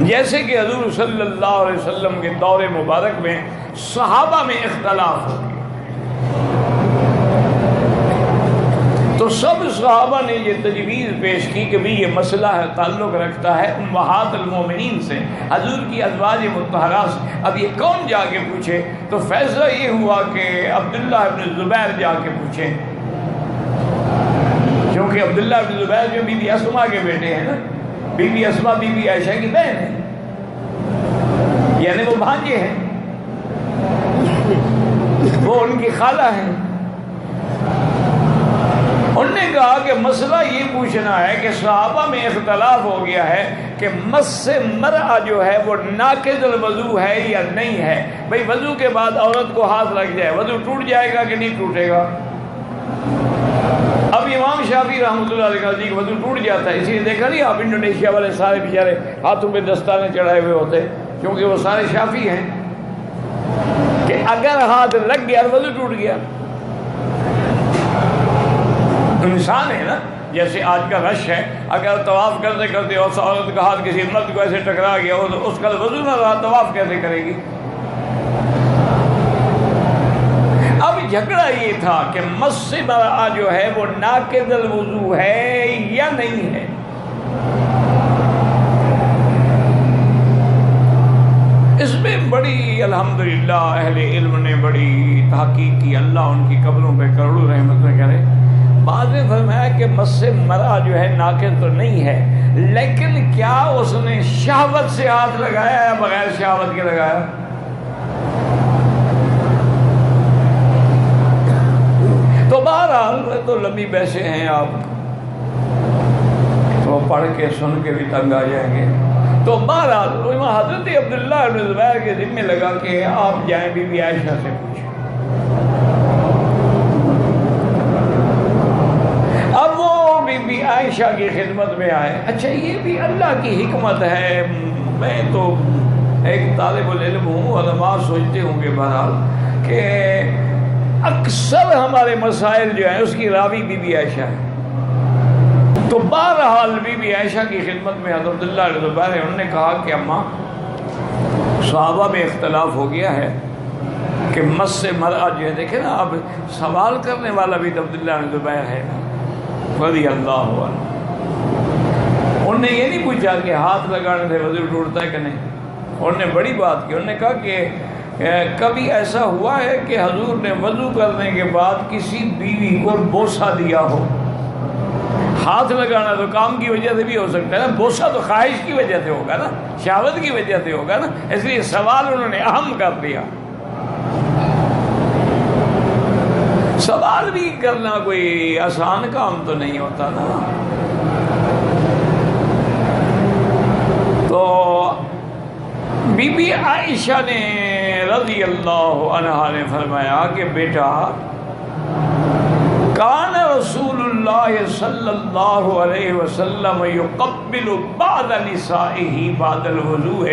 جیسے کہ حضور صلی اللہ علیہ وسلم کے دور مبارک میں صحابہ میں اختلاف ہو گیا، تو سب صحابہ نے یہ تجویز پیش کی کہ بھی یہ مسئلہ تعلق رکھتا ہے امہات المومنین سے، حضور کی ازواج مطہرات سے، اب یہ کون جا کے پوچھے؟ تو فیصلہ یہ ہوا کہ عبداللہ ابن زبیر جا کے پوچھیں، کیونکہ عبداللہ ابن زبیر جو بی بی اسماء کے بیٹے ہیں نا، بی بی اسماء بی بی عائشہ کی بہن ہے، یعنی وہ بھانجے ہیں، وہ ان کی خالہ ہیں۔ انہوں نے کہا کہ مسئلہ یہ پوچھنا ہے کہ صحابہ میں اختلاف ہو گیا ہے کہ مس مرأہ جو ہے وہ ناقض الوضو ہے یا نہیں ہے۔ بھئی وضو کے بعد عورت کو ہاتھ لگ جائے، وضو ٹوٹ جائے گا کہ نہیں ٹوٹے گا؟ اب امام شافعی رحمۃ اللہ علیہ کا جی وضو ٹوٹ جاتا ہے، اسی لیے دیکھا نہیں آپ انڈونیشیا والے سارے بیچارے ہاتھوں پہ دستانے چڑھائے ہوئے ہوتے، کیونکہ وہ سارے شافعی ہیں کہ اگر ہاتھ لگ گیا وضو ٹوٹ گیا۔ انسان ہے نا، جیسے آج کا رش ہے، اگر طواف کرتے کرتے اور عورت کا ہاتھ کسی مرد کو ایسے ٹکرا گیا ہو تو اس کا وضو نہ رہا، طواف کیسے کرے گی؟ اب جھگڑا یہ تھا کہ مس مرأہ جو ہے وہ ناقض الوضو ہے یا نہیں ہے۔ اس میں بڑی الحمدللہ اہل علم نے بڑی تحقیق کی، اللہ ان کی قبروں پہ کروڑوں رحمتیں کرے۔ بعض نے فرمایا کہ مس مرأہ جو ہے ناقض تو نہیں ہے، لیکن کیا اس نے شہوت سے ہاتھ لگایا یا بغیر شہوت کے لگایا؟ تو بہرحال تو لمبی بحثیں ہیں، آپ تو پڑھ کے سن کے بھی تنگ آ جائیں گے۔ تو بہرحال حضرت عبداللہ ابن زبیر کے ذمہ لگا کہ آپ جائیں بی بی عائشہ سے پوچھیں۔ اب وہ بی بی عائشہ کی خدمت میں آئے۔ اچھا یہ بھی اللہ کی حکمت ہے، میں تو ایک طالب العلم ہوں، علماء سوچتے ہوں گے بہرحال کہ اکثر ہمارے مسائل جو ہیں اس کی راوی بی بی عائشہ ہے۔ تو بہرحال بی بی عائشہ کی خدمت میں حضرت عبداللہ ابن زبیر انہوں نے کہا کہ اماں صحابہ میں اختلاف ہو گیا ہے کہ مس مرأہ جو ہے، دیکھیں نا اب سوال کرنے والا بھی تو عبداللہ ابن زبیر ہے رضی اللہ عنہ۔ انہوں نے یہ نہیں پوچھا کہ ہاتھ لگانے سے وضو ٹوٹتا ہے کہ نہیں، انہوں نے بڑی بات کی، انہوں نے کہا کہ کبھی ایسا ہوا ہے کہ حضور نے وضو کرنے کے بعد کسی بیوی کو بوسہ دیا ہو؟ ہاتھ لگانا تو کام کی وجہ سے بھی ہو سکتا ہے نا، بوسہ تو خواہش کی وجہ سے ہوگا نا، شہوت کی وجہ سے ہوگا نا، اس لیے سوال انہوں نے اہم کر دیا۔ سوال بھی کرنا کوئی آسان کام تو نہیں ہوتا نا۔ تو بی بی عائشہ نے رضی اللہ عنہا نے فرمایا کہ بیٹا کان رسول اللہ صلی اللہ علیہ وسلم یقبل بعض نسائہ بعد الوضوء،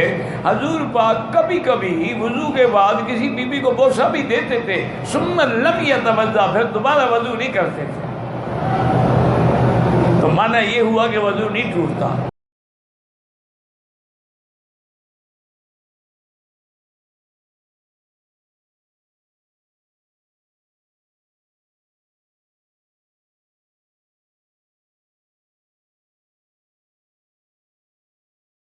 حضور پاک کبھی کبھی وضو کے بعد کسی بی بی کو بوسہ بھی دیتے تھے، ثم لم یتوضا، پھر دوبارہ وضو نہیں کرتے تھے۔ تو معنی یہ ہوا کہ وضو نہیں ٹوٹتا۔